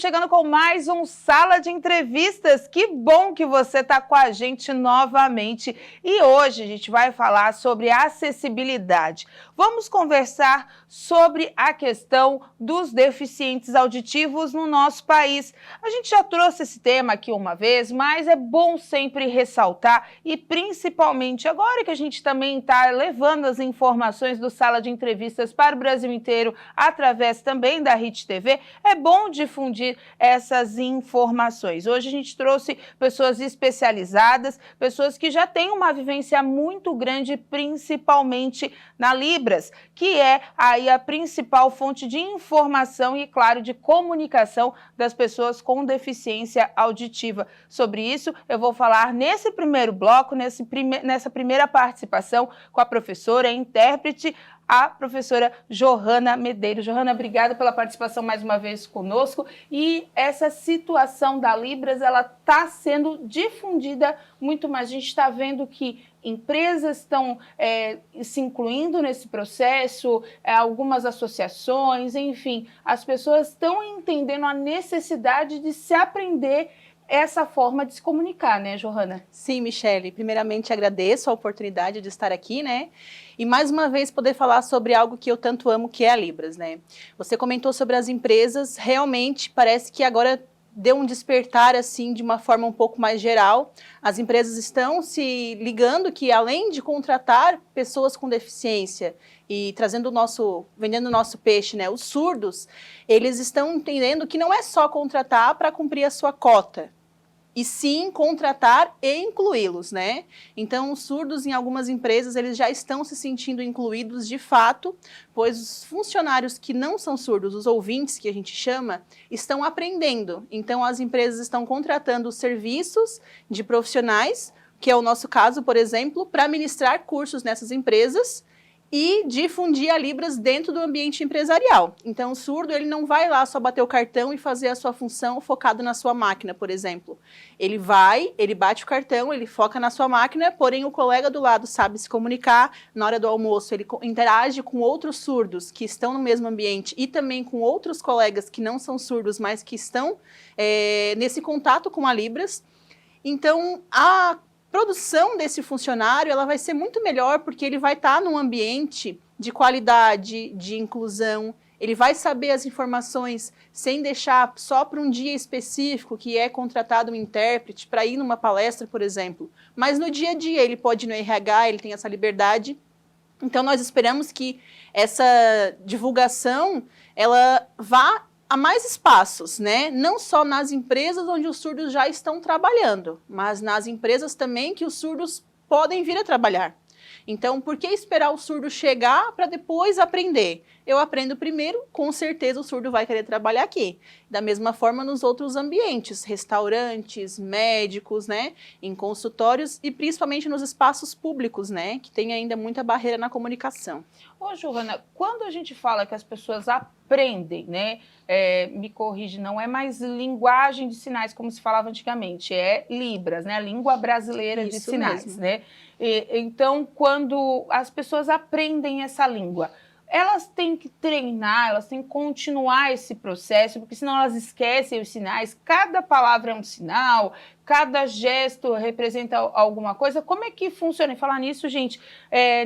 estamos chegando com mais um Sala de Entrevistas. Que bom que você está com a gente novamente. E hoje a gente vai falar sobre acessibilidade. Vamos conversar sobre a questão dos deficientes auditivos no nosso país. A gente já trouxe esse tema aqui uma vez, mas é bom sempre ressaltar e principalmente agora que a gente também está levando as informações do Sala de Entrevistas para o Brasil inteiro através também da Hit TV, é bom difundir essas informações. Hoje a gente trouxe pessoas especializadas, pessoas que já têm uma vivência muito grande, principalmente na Libras, que é aí a principal fonte de informação e, claro, de comunicação das pessoas com deficiência auditiva. Sobre isso, eu vou falar nesse primeiro bloco, nessa primeira participação com a professora e intérprete, a professora Johanna Medeiros. Johanna, obrigada pela participação mais uma vez conosco. E essa situação da Libras, ela está sendo difundida muito mais. A gente está vendo que empresas estão se incluindo nesse processo, algumas associações, enfim, as pessoas estão entendendo a necessidade de se aprender essa forma de se comunicar, né, Johanna? Sim, Michele, primeiramente agradeço a oportunidade de estar aqui, né, e mais uma vez poder falar sobre algo que eu tanto amo, que é a Libras, né. Você comentou sobre as empresas, realmente parece que agora deu um despertar, assim, de uma forma um pouco mais geral. As empresas estão se ligando que, além de contratar pessoas com deficiência e vendendo o nosso peixe, né, os surdos, eles estão entendendo que não é só contratar para cumprir a sua cota, e sim contratar e incluí-los, né? Então, os surdos em algumas empresas, eles já estão se sentindo incluídos de fato, pois os funcionários que não são surdos, os ouvintes que a gente chama, estão aprendendo. Então, as empresas estão contratando serviços de profissionais, que é o nosso caso, por exemplo, para ministrar cursos nessas empresas e difundir a Libras dentro do ambiente empresarial. Então, o surdo, ele não vai lá só bater o cartão e fazer a sua função focado na sua máquina, por exemplo. Ele bate o cartão, ele foca na sua máquina, porém o colega do lado sabe se comunicar. Na hora do almoço, ele interage com outros surdos que estão no mesmo ambiente e também com outros colegas que não são surdos, mas que estão nesse contato com a Libras. Então, a produção desse funcionário, ela vai ser muito melhor porque ele vai estar num ambiente de qualidade, de inclusão, ele vai saber as informações sem deixar só para um dia específico que é contratado um intérprete para ir numa palestra, por exemplo. Mas no dia a dia ele pode ir no RH, ele tem essa liberdade. Então nós esperamos que essa divulgação, ela vá a mais espaços, né? Não só nas empresas onde os surdos já estão trabalhando, mas nas empresas também que os surdos podem vir a trabalhar. Então, por que esperar o surdo chegar para depois aprender? Eu aprendo primeiro, com certeza o surdo vai querer trabalhar aqui. Da mesma forma nos outros ambientes, restaurantes, médicos, né? Em consultórios e principalmente nos espaços públicos, né? Que tem ainda muita barreira na comunicação. Ô, Johanna, quando a gente fala que as pessoas aprendem, né? Me corrige, não é mais linguagem de sinais como se falava antigamente, é Libras, né? A língua brasileira de sinais, mesmo, né? Então, quando as pessoas aprendem essa língua, elas têm que treinar, elas têm que continuar esse processo, porque senão elas esquecem os sinais, cada palavra é um sinal, cada gesto representa alguma coisa. Como é que funciona? E falar nisso, gente,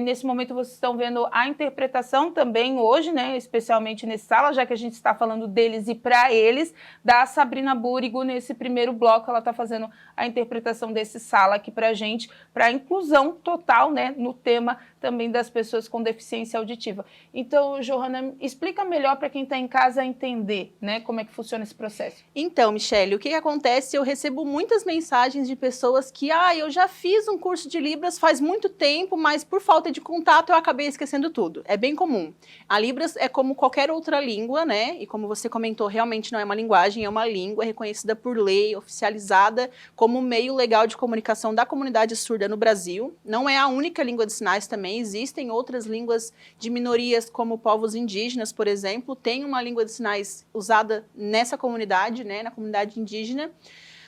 nesse momento vocês estão vendo a interpretação também hoje, né, especialmente nesse sala, já que a gente está falando deles e para eles, da Sabrina Búrigo nesse primeiro bloco, ela está fazendo a interpretação desse sala aqui para a gente, para a inclusão total, né, no tema também das pessoas com deficiência auditiva. Então, Johanna, explica melhor para quem está em casa entender, né, como é que funciona esse processo. Então, Michele, o que acontece? Eu recebo muitas mensagens de pessoas que, eu já fiz um curso de Libras faz muito tempo, mas por falta de contato eu acabei esquecendo tudo. É bem comum. A Libras é como qualquer outra língua, né? E como você comentou, realmente não é uma linguagem, é uma língua reconhecida por lei, oficializada como meio legal de comunicação da comunidade surda no Brasil. Não é a única língua de sinais também, existem outras línguas de minorias, como povos indígenas, por exemplo, tem uma língua de sinais usada nessa comunidade, né? Na comunidade indígena.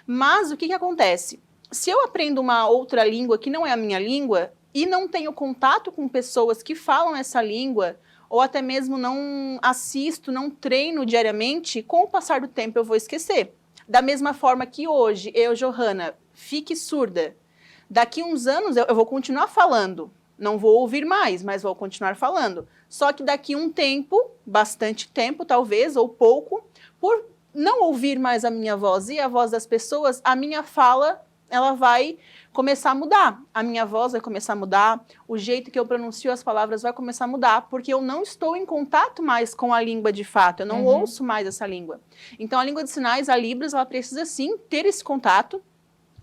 Mas o que acontece? Se eu aprendo uma outra língua que não é a minha língua e não tenho contato com pessoas que falam essa língua, ou até mesmo não assisto, não treino diariamente, com o passar do tempo eu vou esquecer. Da mesma forma que hoje, eu, Johanna, fique surda. Daqui uns anos eu vou continuar falando, não vou ouvir mais, mas vou continuar falando. Só que daqui um tempo, bastante tempo talvez, ou pouco, por não ouvir mais a minha voz e a voz das pessoas, a minha fala, ela vai começar a mudar. A minha voz vai começar a mudar, o jeito que eu pronuncio as palavras vai começar a mudar, porque eu não estou em contato mais com a língua de fato, eu não ouço mais essa língua. Então, a língua de sinais, a Libras, ela precisa sim ter esse contato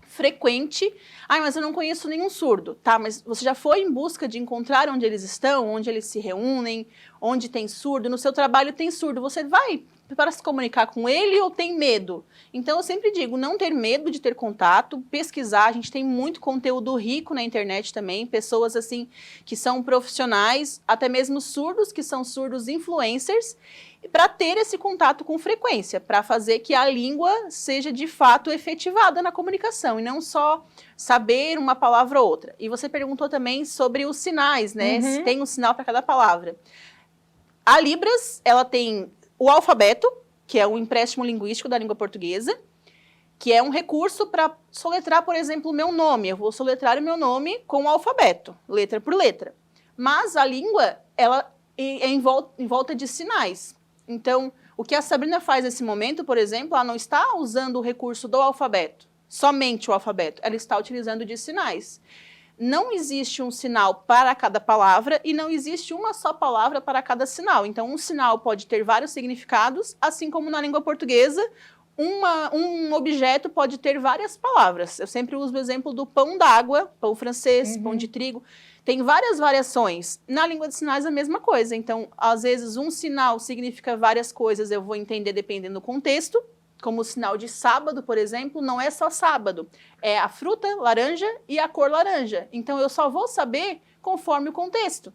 frequente. Ah, mas eu não conheço nenhum surdo. Tá, mas você já foi em busca de encontrar onde eles estão, onde eles se reúnem, onde tem surdo? No seu trabalho tem surdo, você vai para se comunicar com ele ou tem medo? Então eu sempre digo, não ter medo de ter contato, pesquisar, a gente tem muito conteúdo rico na internet também, pessoas assim que são profissionais, até mesmo surdos, que são surdos influencers, para ter esse contato com frequência, para fazer que a língua seja de fato efetivada na comunicação e não só saber uma palavra ou outra. E você perguntou também sobre os sinais, né? Se tem um sinal para cada palavra. A Libras, ela tem o alfabeto, que é um empréstimo linguístico da língua portuguesa, que é um recurso para soletrar, por exemplo, o meu nome. Eu vou soletrar o meu nome com o alfabeto, letra por letra. Mas a língua, ela é em volta de sinais. Então, o que a Sabrina faz nesse momento, por exemplo, ela não está usando o recurso do alfabeto, somente o alfabeto, ela está utilizando de sinais. Não existe um sinal para cada palavra e não existe uma só palavra para cada sinal. Então, um sinal pode ter vários significados, assim como na língua portuguesa, um objeto pode ter várias palavras. Eu sempre uso o exemplo do pão d'água, pão francês, pão de trigo. Tem várias variações. Na língua de sinais, a mesma coisa. Então, às vezes, um sinal significa várias coisas, eu vou entender dependendo do contexto. Como o sinal de sábado, por exemplo, não é só sábado. É a fruta laranja e a cor laranja. Então, eu só vou saber conforme o contexto.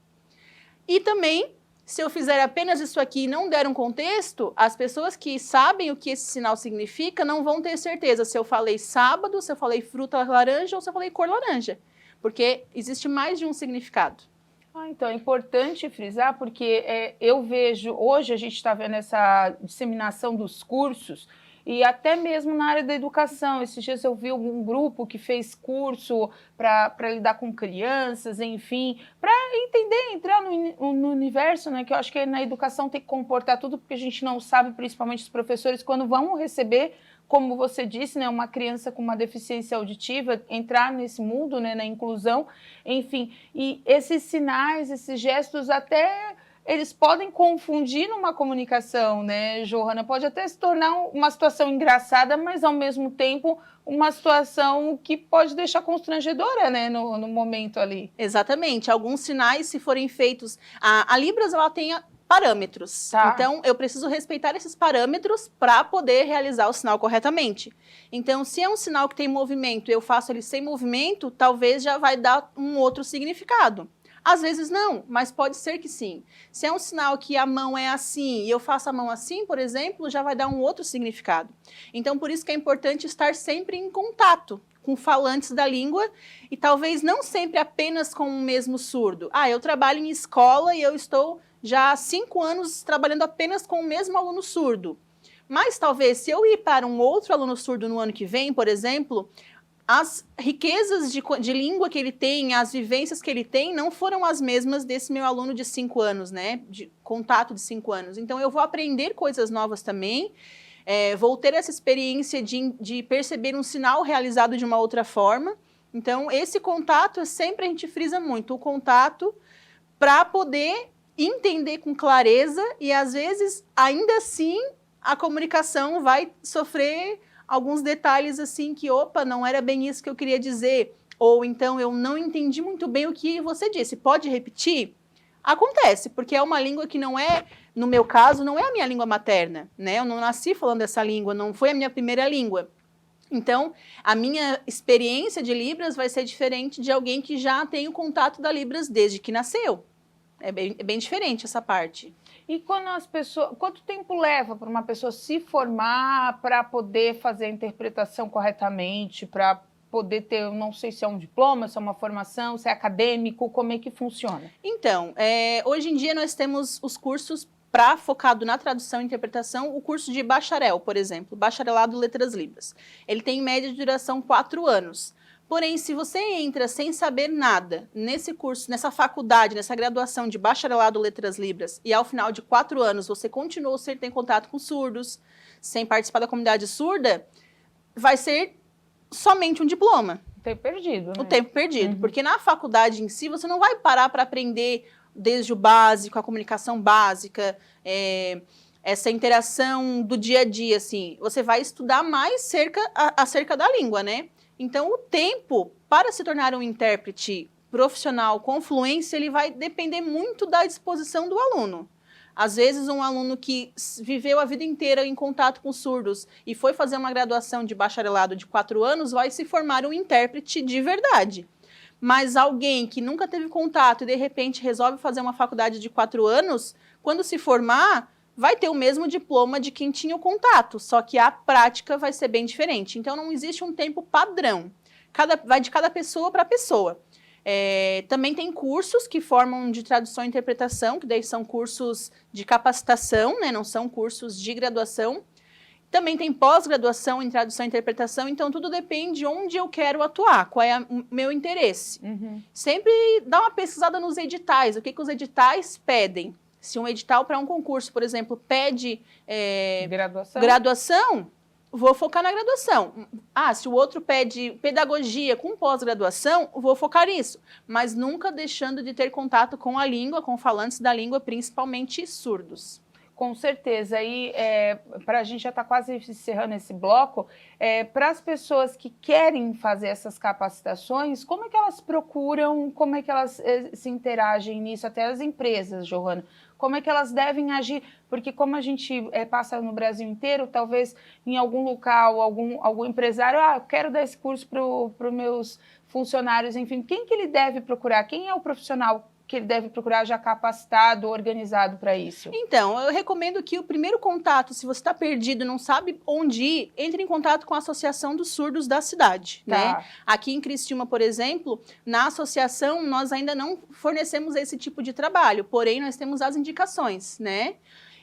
E também, se eu fizer apenas isso aqui e não der um contexto, as pessoas que sabem o que esse sinal significa não vão ter certeza se eu falei sábado, se eu falei fruta laranja ou se eu falei cor laranja. Porque existe mais de um significado. Então é importante frisar, porque eu vejo, hoje a gente está vendo essa disseminação dos cursos, e até mesmo na área da educação. Esses dias eu vi um grupo que fez curso para lidar com crianças, enfim, para entender, entrar no universo, né? Que eu acho que na educação tem que comportar tudo, porque a gente não sabe, principalmente os professores, quando vão receber, como você disse, né, uma criança com uma deficiência auditiva, entrar nesse mundo, né, na inclusão, enfim. E esses sinais, esses gestos, até eles podem confundir numa comunicação, né, Johanna? Pode até se tornar uma situação engraçada, mas ao mesmo tempo uma situação que pode deixar constrangedora, né, no momento ali. Exatamente. Alguns sinais, se forem feitos... A Libras, ela tem parâmetros. Tá. Então, eu preciso respeitar esses parâmetros para poder realizar o sinal corretamente. Então, se é um sinal que tem movimento e eu faço ele sem movimento, talvez já vai dar um outro significado. Às vezes não, mas pode ser que sim. Se é um sinal que a mão é assim e eu faço a mão assim, por exemplo, já vai dar um outro significado. Então, por isso que é importante estar sempre em contato com falantes da língua e talvez não sempre apenas com o mesmo surdo. Ah, eu trabalho em escola e eu estou já há 5 anos trabalhando apenas com o mesmo aluno surdo. Mas talvez, se eu ir para um outro aluno surdo no ano que vem, por exemplo, as riquezas de língua que ele tem, as vivências que ele tem, não foram as mesmas desse meu aluno de 5 anos, né? De contato de 5 anos. Então, eu vou aprender coisas novas também, vou ter essa experiência de perceber um sinal realizado de uma outra forma. Então, esse contato, sempre a gente frisa muito, o contato para poder entender com clareza e, às vezes, ainda assim, a comunicação vai sofrer alguns detalhes assim que, opa, não era bem isso que eu queria dizer, ou então eu não entendi muito bem o que você disse, pode repetir? Acontece, porque é uma língua que não é, no meu caso, não é a minha língua materna, né? Eu não nasci falando essa língua, não foi a minha primeira língua. Então, a minha experiência de Libras vai ser diferente de alguém que já tem o contato da Libras desde que nasceu. É bem diferente essa parte. E quando as pessoas, quanto tempo leva para uma pessoa se formar para poder fazer a interpretação corretamente, para poder ter, eu não sei se é um diploma, se é uma formação, se é acadêmico, como é que funciona? Então, hoje em dia nós temos os cursos focado na tradução e interpretação, o curso de bacharel, por exemplo, bacharelado em Letras Libras. Ele tem em média de duração 4 anos. Porém, se você entra sem saber nada nesse curso, nessa faculdade, nessa graduação de bacharelado em Letras Libras, e ao final de 4 anos você continuou sem ter contato com surdos, sem participar da comunidade surda, vai ser somente um diploma. O tempo perdido, né? O tempo perdido, porque na faculdade em si você não vai parar para aprender desde o básico, a comunicação básica, essa interação do dia a dia, assim. Você vai estudar mais acerca da língua, né? Então, o tempo para se tornar um intérprete profissional com fluência, ele vai depender muito da disposição do aluno. Às vezes, um aluno que viveu a vida inteira em contato com surdos e foi fazer uma graduação de bacharelado de 4 anos, vai se formar um intérprete de verdade. Mas alguém que nunca teve contato e, de repente, resolve fazer uma faculdade de 4 anos, quando se formar, vai ter o mesmo diploma de quem tinha o contato, só que a prática vai ser bem diferente. Então, não existe um tempo padrão. Vai de cada pessoa para pessoa. Também tem cursos que formam de tradução e interpretação, que daí são cursos de capacitação, né? Não são cursos de graduação. Também tem pós-graduação em tradução e interpretação, então tudo depende de onde eu quero atuar, qual é o meu interesse. Sempre dá uma pesquisada nos editais, o que os editais pedem. Se um edital para um concurso, por exemplo, pede graduação, vou focar na graduação. Se o outro pede pedagogia com pós-graduação, vou focar nisso. Mas nunca deixando de ter contato com a língua, com falantes da língua, principalmente surdos. Com certeza. E para a gente já está quase encerrando esse bloco, para as pessoas que querem fazer essas capacitações, como é que elas procuram, como é que elas se interagem nisso, até as empresas, Johanna? Como é que elas devem agir? Porque como a gente passa no Brasil inteiro, talvez em algum local, algum empresário, eu quero dar esse curso para os meus funcionários, enfim, quem que ele deve procurar? Quem é o profissional que ele deve procurar já capacitado, organizado para isso? Então, eu recomendo que o primeiro contato, se você está perdido, não sabe onde ir, entre em contato com a Associação dos Surdos da cidade, né? Aqui em Criciúma, por exemplo, na associação nós ainda não fornecemos esse tipo de trabalho, porém nós temos as indicações, né?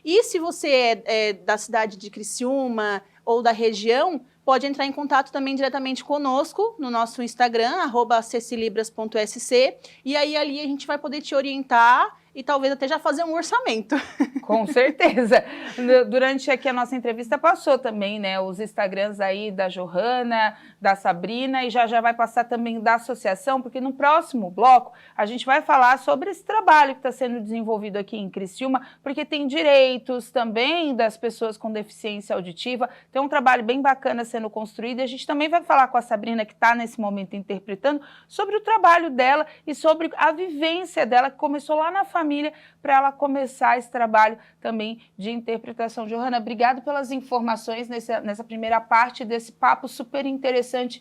E se você é da cidade de Criciúma ou da região, pode entrar em contato também diretamente conosco no nosso Instagram, @cecilibras.sc, e aí ali a gente vai poder te orientar e talvez até já fazer um orçamento. Com certeza. Durante aqui a nossa entrevista passou também, né, os Instagrams aí da Johanna, da Sabrina, e já vai passar também da associação, porque no próximo bloco a gente vai falar sobre esse trabalho que está sendo desenvolvido aqui em Criciúma, porque tem direitos também das pessoas com deficiência auditiva, tem um trabalho bem bacana sendo construído, e a gente também vai falar com a Sabrina, que está nesse momento interpretando, sobre o trabalho dela e sobre a vivência dela, que começou lá na família, para ela começar esse trabalho também de interpretação. Johanna, obrigado pelas informações nessa primeira parte desse papo super interessante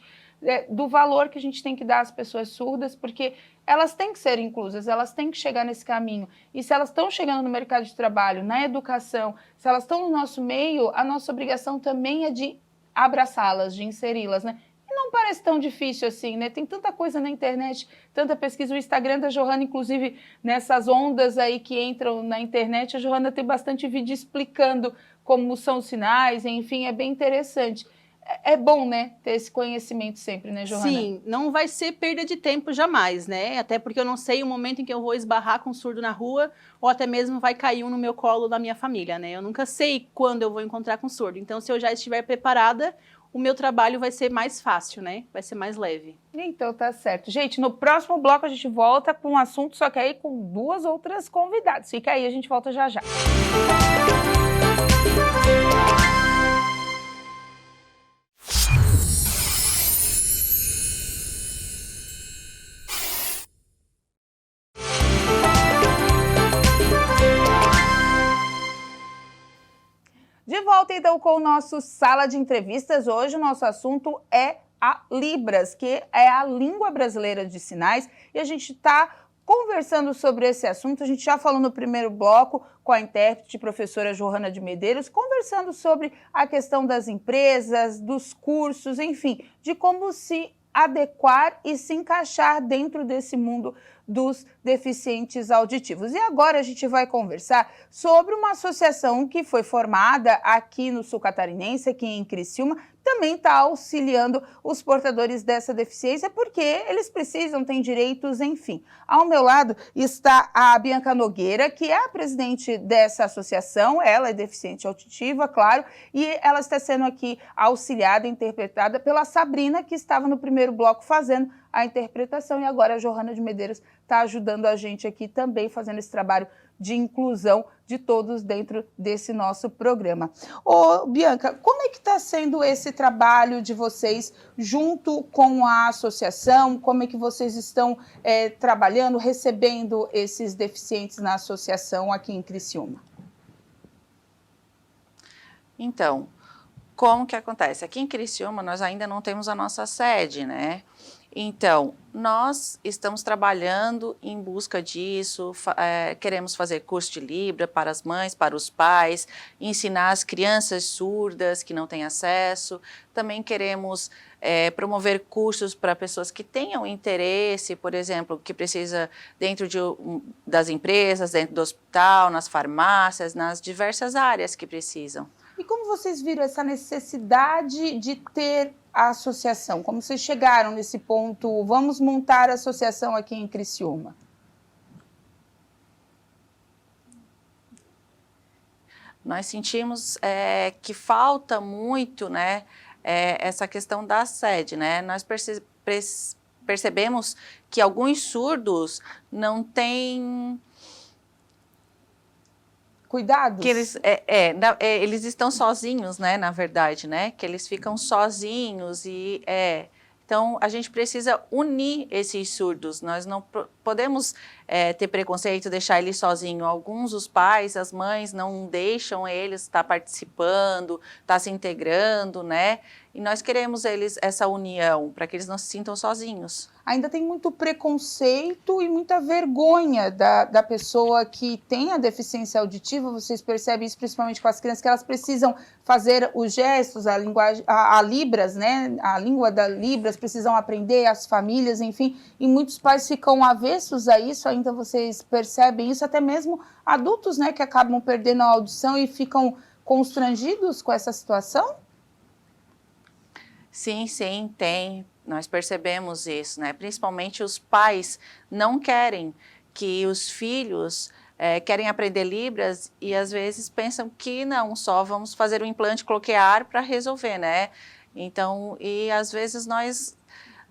do valor que a gente tem que dar às pessoas surdas, porque elas têm que ser inclusas, elas têm que chegar nesse caminho. E se elas estão chegando no mercado de trabalho, na educação, se elas estão no nosso meio, a nossa obrigação também é de abraçá-las, de inseri-las, né? Não parece tão difícil assim, né? Tem tanta coisa na internet, tanta pesquisa. O Instagram da Johanna, inclusive, nessas ondas aí que entram na internet, a Johanna tem bastante vídeo explicando como são os sinais, enfim, é bem interessante. É bom, né, ter esse conhecimento sempre, né, Johanna? Sim, não vai ser perda de tempo jamais, né? Até porque eu não sei o momento em que eu vou esbarrar com um surdo na rua ou até mesmo vai cair um no meu colo da minha família, né? Eu nunca sei quando eu vou encontrar com surdo. Então, se eu já estiver preparada, o meu trabalho vai ser mais fácil, né? Vai ser mais leve. Então tá certo. Gente, no próximo bloco a gente volta com um assunto, só que aí com 2 outras convidadas. Fica aí, a gente volta já já. De volta então com o nosso Sala de Entrevistas. Hoje o nosso assunto é a Libras, que é a língua brasileira de sinais, e a gente está conversando sobre esse assunto. A gente já falou no primeiro bloco com a intérprete professora Johanna de Medeiros, conversando sobre a questão das empresas, dos cursos, enfim, de como se adequar e se encaixar dentro desse mundo dos deficientes auditivos. E agora a gente vai conversar sobre uma associação que foi formada aqui no Sul Catarinense, aqui em Criciúma, também está auxiliando os portadores dessa deficiência, porque eles precisam, têm direitos, enfim. Ao meu lado está a Bianca Nogueira, que é a presidente dessa associação, ela é deficiente auditiva, claro, e ela está sendo aqui auxiliada, interpretada pela Sabrina, que estava no primeiro bloco fazendo a interpretação, e agora a Johanna de Medeiros está ajudando a gente aqui também, fazendo esse trabalho de inclusão de todos dentro desse nosso programa. Ô, Bianca, como é que está sendo esse trabalho de vocês junto com a associação? Como é que vocês estão trabalhando, recebendo esses deficientes na associação aqui em Criciúma? Então, como que acontece? Aqui em Criciúma nós ainda não temos a nossa sede, né? Então, nós estamos trabalhando em busca disso, queremos fazer curso de Libra para as mães, para os pais, ensinar as crianças surdas que não têm acesso, também queremos promover cursos para pessoas que tenham interesse, por exemplo, que precisa dentro das empresas, dentro do hospital, nas farmácias, nas diversas áreas que precisam. E como vocês viram essa necessidade de ter a associação? Como vocês chegaram nesse ponto, vamos montar a associação aqui em Criciúma? Nós sentimos que falta muito, né, essa questão da sede, né? Nós percebemos que alguns surdos não têm cuidados? Que eles estão sozinhos, né, na verdade, né, que eles ficam sozinhos então a gente precisa unir esses surdos, nós não podemos ter preconceito, deixar eles sozinhos. Alguns, os pais, as mães não deixam eles estar participando, estar se integrando, né, e nós queremos essa união, para que eles não se sintam sozinhos. Ainda tem muito preconceito e muita vergonha da pessoa que tem a deficiência auditiva. Vocês percebem isso principalmente com as crianças, que elas precisam fazer os gestos, a linguagem, a Libras, né? A língua da Libras, precisam aprender, as famílias, enfim. E muitos pais ficam avessos a isso, ainda vocês percebem isso, até mesmo adultos, né, que acabam perdendo a audição e ficam constrangidos com essa situação? Sim, sim, tem. Nós percebemos isso, né? Principalmente os pais não querem que os filhos querem aprender Libras e às vezes pensam que não, só vamos fazer o implante cloquear para resolver, né? Então, e às vezes nós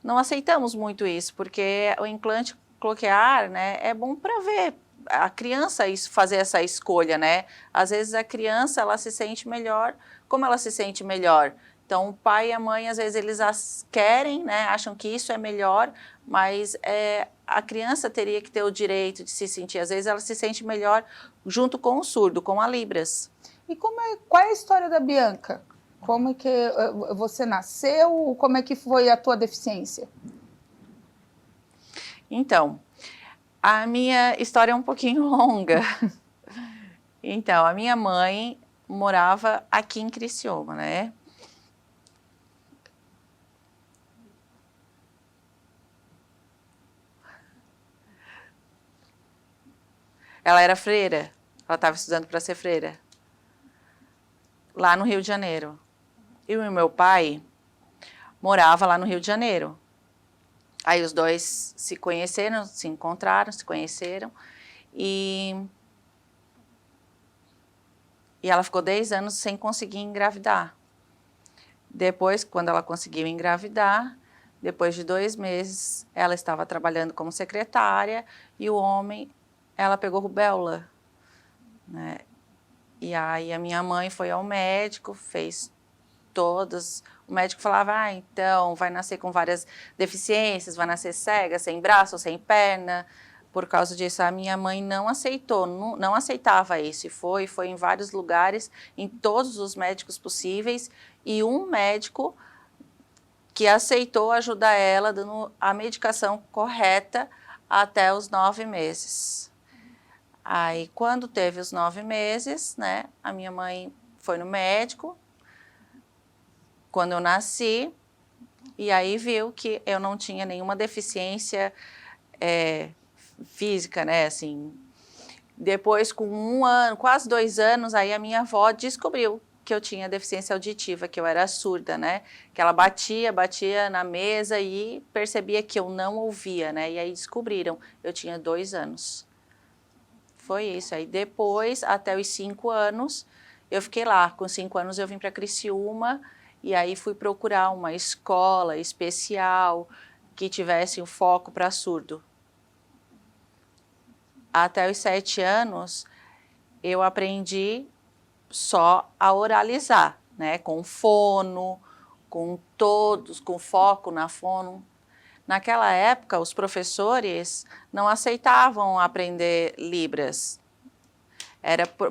não aceitamos muito isso, porque o implante cloquear, né, é bom para ver a criança fazer essa escolha, né? Às vezes a criança, ela se sente melhor. Como ela se sente melhor? Então, o pai e a mãe, às vezes, eles querem, né, acham que isso é melhor, mas a criança teria que ter o direito de se sentir. Às vezes, ela se sente melhor junto com o surdo, com a Libras. E qual é a história da Bianca? Como é que você nasceu? Como é que foi a tua deficiência? Então, a minha história é um pouquinho longa. Então, a minha mãe morava aqui em Criciúma, né? Ela era freira, ela estava estudando para ser freira, lá no Rio de Janeiro. Eu e meu pai morava lá no Rio de Janeiro. Aí os dois se conheceram, se encontraram, se conheceram e ela ficou 10 anos sem conseguir engravidar. Depois, quando ela conseguiu engravidar, depois de 2 meses, ela estava trabalhando como secretária e o homem, ela pegou rubéola, né? E aí a minha mãe foi ao médico, fez todas. O médico falava, então vai nascer com várias deficiências, vai nascer cega, sem braço, sem perna. Por causa disso, a minha mãe não aceitou, não aceitava isso. E foi em vários lugares, em todos os médicos possíveis. E um médico que aceitou ajudar ela, dando a medicação correta até os 9 meses. Aí, quando teve os 9 meses, né, a minha mãe foi no médico. Quando eu nasci, E aí viu que eu não tinha nenhuma deficiência física, né, assim. Depois, com 1 ano, quase 2 anos, aí a minha avó descobriu que eu tinha deficiência auditiva, que eu era surda, né? Que ela batia na mesa e percebia que eu não ouvia, né? E aí descobriram, eu tinha 2 anos. Foi isso. Aí depois, até os 5 anos, eu fiquei lá. Com 5 anos eu vim para Criciúma e aí fui procurar uma escola especial que tivesse um foco para surdo. Até os 7 anos, eu aprendi só a oralizar, né? Com fono, com todos, com foco na fono. Naquela época, os professores não aceitavam aprender Libras.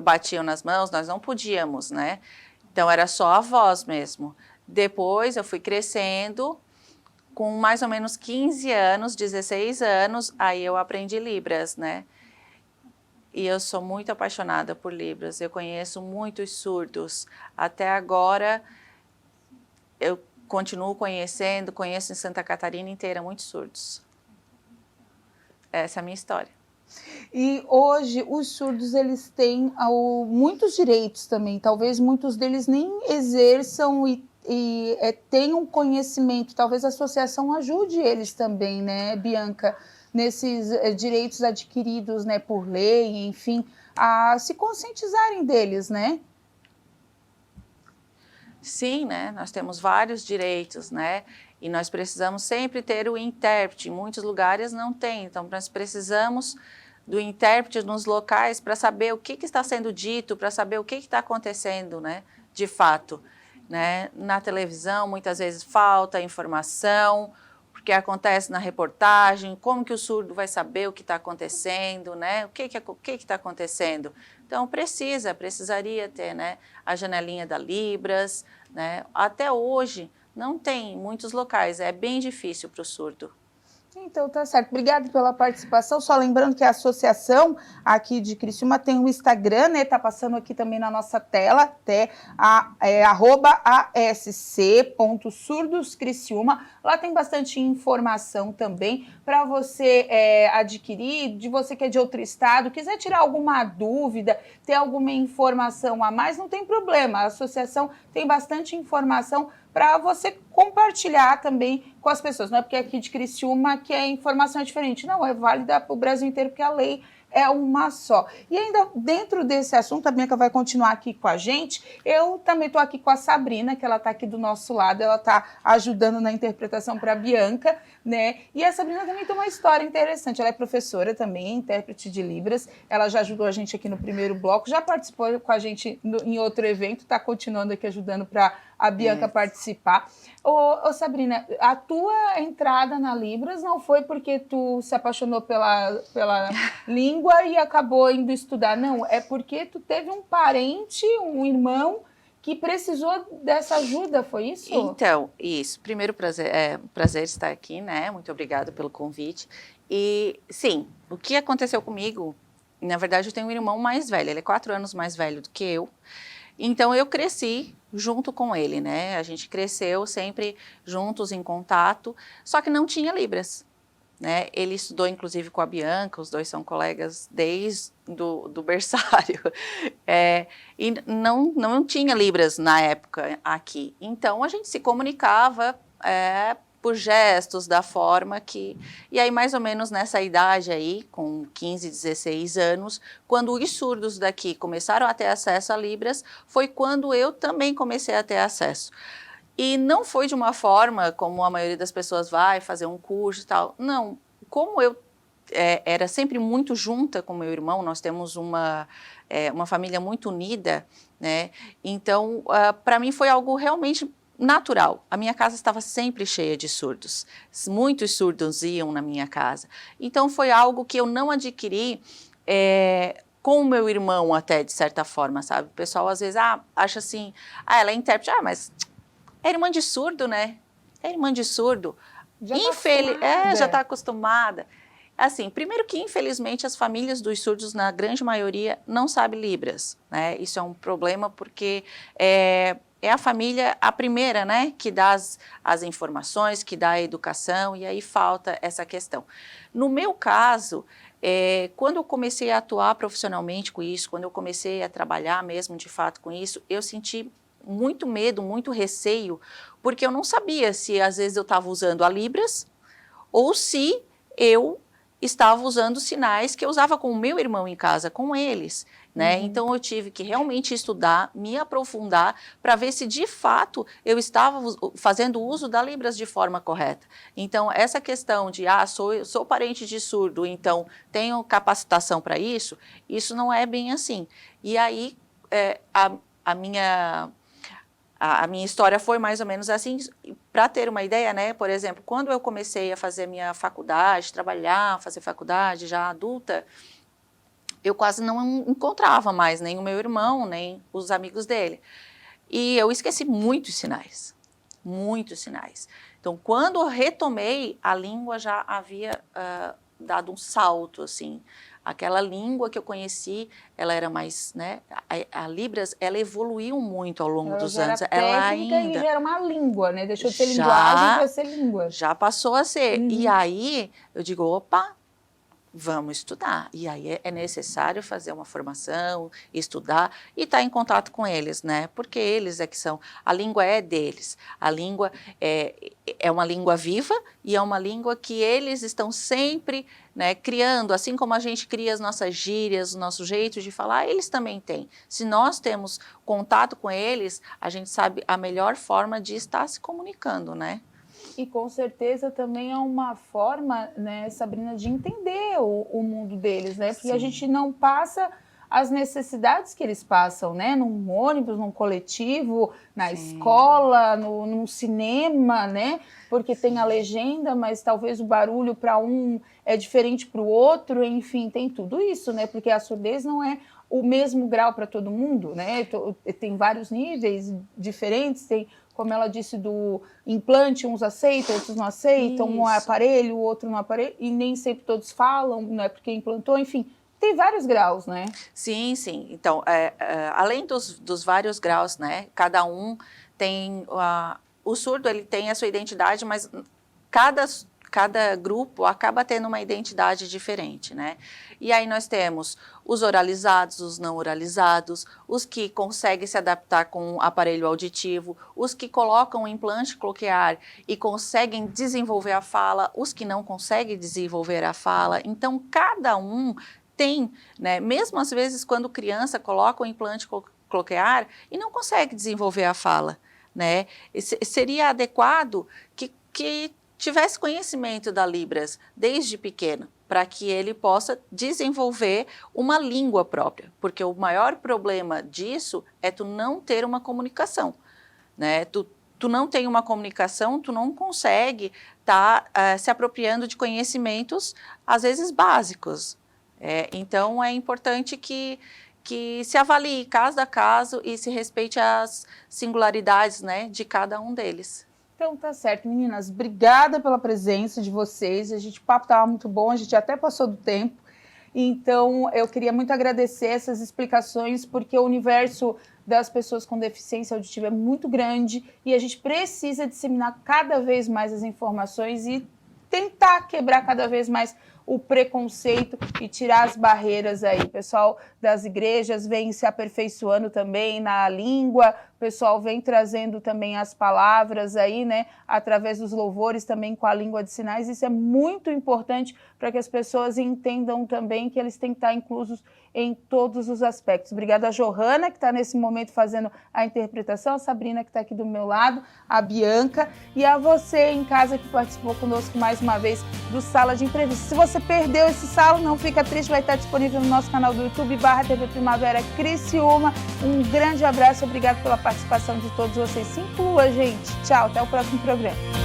Batiam nas mãos, nós não podíamos, né? Então, era só a voz mesmo. Depois, eu fui crescendo, com mais ou menos 15 anos, 16 anos, aí eu aprendi Libras, né? E eu sou muito apaixonada por Libras, eu conheço muitos surdos. Até agora, eu continuo conhecendo, conheço em Santa Catarina inteira muitos surdos. Essa é a minha história. E hoje os surdos eles têm muitos direitos também, talvez muitos deles nem exerçam e tenham conhecimento, talvez a associação ajude eles também, né, Bianca? Nesses direitos adquiridos, né, por lei, enfim, a se conscientizarem deles, né? Sim, né? Nós temos vários direitos, né? E nós precisamos sempre ter o intérprete. Em muitos lugares não tem, então nós precisamos do intérprete nos locais para saber o que está sendo dito, para saber o que está acontecendo, né? De fato, né? Na televisão muitas vezes falta informação, porque acontece na reportagem, como que o surdo vai saber o que está acontecendo, né? O que está acontecendo? Então, precisaria ter, né, a janelinha da Libras, né? Até hoje, não tem em muitos locais, é bem difícil para o surdo. Então, tá certo. Obrigada pela participação. Só lembrando que a associação aqui de Criciúma tem um Instagram, né? Tá passando aqui também na nossa tela, até @asc.surdoscriciúma. Lá tem bastante informação também para você adquirir, de você que é de outro estado, quiser tirar alguma dúvida, ter alguma informação a mais, não tem problema. A associação tem bastante informação para você compartilhar também com as pessoas. Não é porque aqui de Criciúma que a informação é diferente. Não, é válida para o Brasil inteiro, porque a lei é uma só. E ainda dentro desse assunto, a Bianca vai continuar aqui com a gente. Eu também estou aqui com a Sabrina, que ela está aqui do nosso lado, ela está ajudando na interpretação para a Bianca, né? E a Sabrina também tem uma história interessante. Ela é professora também, intérprete de Libras. Ela já ajudou a gente aqui no primeiro bloco, já participou com a gente em outro evento, está continuando aqui ajudando para a Bianca participar. Ô, Sabrina, a tua entrada na Libras não foi porque tu se apaixonou pela língua e acabou indo estudar, não. É porque tu teve um parente, um irmão, que precisou dessa ajuda, foi isso? Então, isso. Primeiro, prazer estar aqui, né? Muito obrigada pelo convite. E, sim, o que aconteceu comigo, na verdade, eu tenho um irmão mais velho, ele é 4 anos mais velho do que eu. Então, eu cresci junto com ele, né? A gente cresceu sempre juntos, em contato, só que não tinha Libras, né? Ele estudou, inclusive, com a Bianca, os dois são colegas desde do berçário. E não tinha Libras na época aqui. Então, a gente se comunicava por gestos, da forma que... E aí, mais ou menos nessa idade aí, com 15, 16 anos, quando os surdos daqui começaram a ter acesso a Libras, foi quando eu também comecei a ter acesso. E não foi de uma forma como a maioria das pessoas vai fazer um curso e tal. Não, como eu era sempre muito junta com meu irmão, nós temos uma família muito unida, né? Então, para mim foi algo realmente natural. A minha casa estava sempre cheia de surdos. Muitos surdos iam na minha casa. Então, foi algo que eu não adquiri com o meu irmão até, de certa forma, sabe? O pessoal às vezes acha assim, ela é intérprete, mas é irmã de surdo, né? É irmã de surdo. Já já está acostumada. Assim, primeiro que, infelizmente, as famílias dos surdos, na grande maioria, não sabem Libras, né? Isso é um problema porque é a família a primeira, né, que dá as informações, que dá a educação, e aí falta essa questão. No meu caso, quando eu comecei a atuar profissionalmente com isso, quando eu comecei a trabalhar mesmo de fato com isso, eu senti muito medo, muito receio, porque eu não sabia se às vezes eu estava usando a Libras ou se eu estava usando sinais que eu usava com o meu irmão em casa, com eles, né? Então eu tive que realmente estudar, me aprofundar para ver se de fato eu estava fazendo uso da Libras de forma correta. Então essa questão de sou parente de surdo, então tenho capacitação para isso, isso não é bem assim. E aí a minha história foi mais ou menos assim. Para ter uma ideia, né? Por exemplo, quando eu comecei a fazer minha faculdade, fazer faculdade já adulta, eu quase não encontrava mais nem o meu irmão, nem os amigos dele. E eu esqueci muitos sinais, muitos sinais. Então, quando eu retomei, a língua já havia dado um salto, assim. Aquela língua que eu conheci, ela era mais, né? A Libras, ela evoluiu muito ao longo dos anos. Ela ainda já era uma língua, né? Deixou de ser linguagem para ser língua. Já passou a ser. E aí, eu digo, opa, vamos estudar. E aí é necessário fazer uma formação, estudar e estar em contato com eles, né? Porque eles é que são, a língua é deles. A língua é uma língua viva e é uma língua que eles estão sempre, né, criando, assim como a gente cria as nossas gírias, o nosso jeito de falar, eles também têm. Se nós temos contato com eles, a gente sabe a melhor forma de estar se comunicando, né? E com certeza também é uma forma, né, Sabrina, de entender o mundo deles, né? Porque a gente não passa as necessidades que eles passam, né? Num ônibus, num coletivo, na escola, no cinema, né? Porque tem a legenda, mas talvez o barulho para um é diferente para o outro, enfim, tem tudo isso, né? Porque a surdez não é o mesmo grau para todo mundo, né? Tem vários níveis diferentes, tem, como ela disse, do implante, uns aceitam, outros não aceitam, um aparelho, o outro não aparelho, e nem sempre todos falam, não é porque implantou, enfim, tem vários graus, né? Sim, sim. Então, além dos vários graus, né, cada um tem, o surdo ele tem a sua identidade, mas cada grupo acaba tendo uma identidade diferente, né? E aí nós temos os oralizados, os não oralizados, os que conseguem se adaptar com aparelho auditivo, os que colocam o implante coclear e conseguem desenvolver a fala, os que não conseguem desenvolver a fala. Então, cada um tem, né? Mesmo às vezes quando criança coloca o implante coclear e não consegue desenvolver a fala, né? Seria adequado que tivesse conhecimento da Libras desde pequeno, para que ele possa desenvolver uma língua própria, porque o maior problema disso é tu não ter uma comunicação, né? Tu não tem uma comunicação, tu não consegue estar se apropriando de conhecimentos, às vezes básicos. Então, é importante que se avalie caso a caso e se respeite as singularidades, né, de cada um deles. Então tá certo, meninas, obrigada pela presença de vocês, o papo estava muito bom, a gente até passou do tempo, então eu queria muito agradecer essas explicações, porque o universo das pessoas com deficiência auditiva é muito grande e a gente precisa disseminar cada vez mais as informações e tentar quebrar cada vez mais o preconceito e tirar as barreiras aí. O pessoal das igrejas vem se aperfeiçoando também na língua, o pessoal vem trazendo também as palavras aí, né, através dos louvores também com a língua de sinais. Isso é muito importante para que as pessoas entendam também que eles têm que estar inclusos em todos os aspectos. Obrigada a Johanna, que está nesse momento fazendo a interpretação, a Sabrina, que está aqui do meu lado, a Bianca, e a você em casa que participou conosco mais uma vez do Sala de Entrevista. Se você perdeu esse Sala, não fica triste, vai estar disponível no nosso canal do YouTube, /TV Primavera Criciúma. Um grande abraço, obrigado pela participação de todos vocês. Se inclua, gente. Tchau, até o próximo programa.